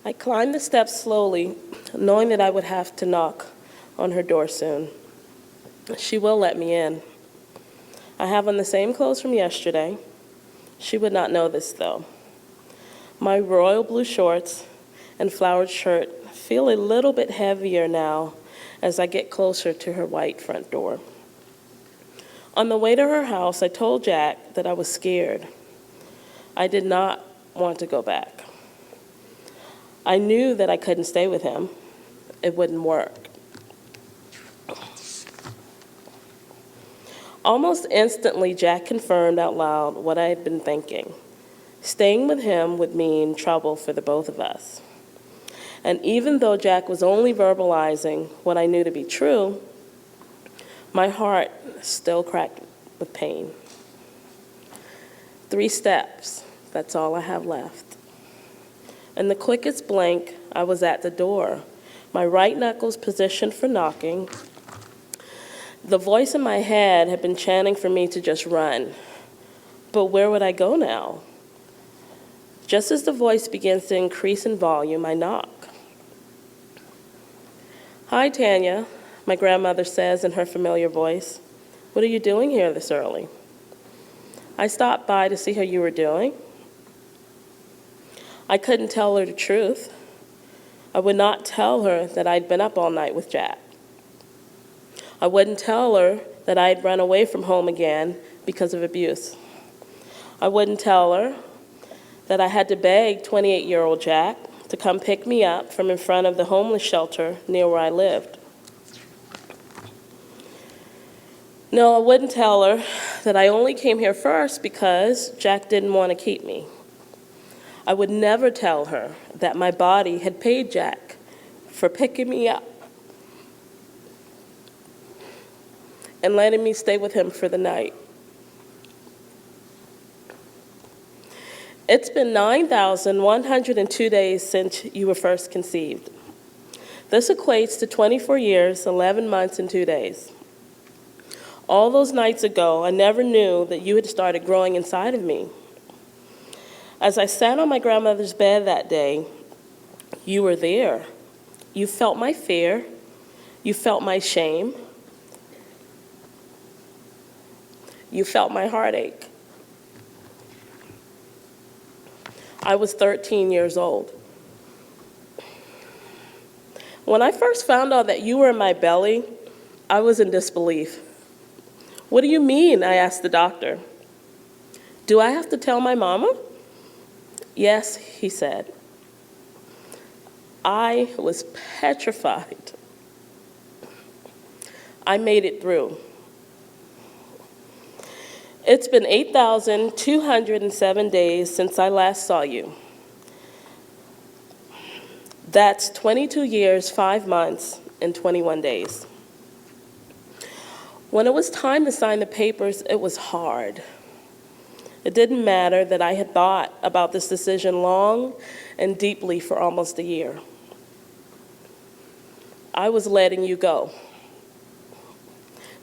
I climbed the steps slowly, knowing that I would have to knock on her door soon. She will let me in. I have on the same clothes from yesterday. She would not know this, though. My royal blue shorts and flowered shirt feel a little bit heavier now as I get closer to her white front door. On the way to her house, I told Jack that I was scared. I did not want to go back. I knew that I couldn't stay with him. It wouldn't work. Almost instantly, Jack confirmed out loud what I had been thinking. Staying with him would mean trouble for the both of us. And even though Jack was only verbalizing what I knew to be true, my heart still cracked with pain. 3 steps, that's all I have left. In the quickest blink, I was at the door, my right knuckles positioned for knocking. The voice in my head had been chanting for me to just run. But where would I go now? Just as the voice begins to increase in volume, I knock. "Hi, Tanya," my grandmother says in her familiar voice. "What are you doing here this early?" "I stopped by to see how you were doing." I couldn't tell her the truth. I would not tell her that I'd been up all night with Jack. I wouldn't tell her that I'd run away from home again because of abuse. I wouldn't tell her that I had to beg 28-year-old Jack to come pick me up from in front of the homeless shelter near where I lived. No, I wouldn't tell her that I only came here first because Jack didn't want to keep me. I would never tell her that my body had paid Jack for picking me up and letting me stay with him for the night. It's been 9,102 days since you were first conceived. This equates to 24 years, 11 months, and 2 days. All those nights ago, I never knew that you had started growing inside of me. As I sat on my grandmother's bed that day, you were there. You felt my fear. You felt my shame. You felt my heartache. I was 13 years old. When I first found out that you were in my belly, I was in disbelief. "What do you mean?" I asked the doctor. "Do I have to tell my mama?" "Yes," he said. I was petrified. I made it through. It's been 8,207 days since I last saw you. That's 22 years, 5 months, and 21 days. When it was time to sign the papers, it was hard. It didn't matter that I had thought about this decision long and deeply for almost a year. I was letting you go.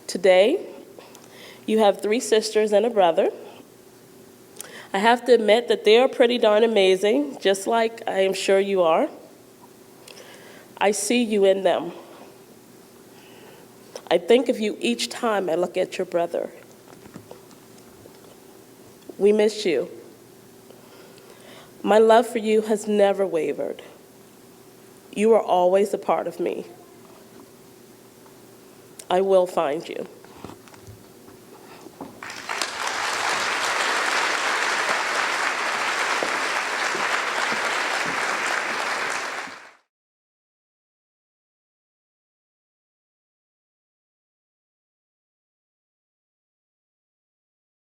Today, you have 3 sisters and a brother. I have to admit that they are pretty darn amazing, just like I am sure you are. I see you in them. I think of you each time I look at your brother. We miss you. My love for you has never wavered. You are always a part of me. I will find you.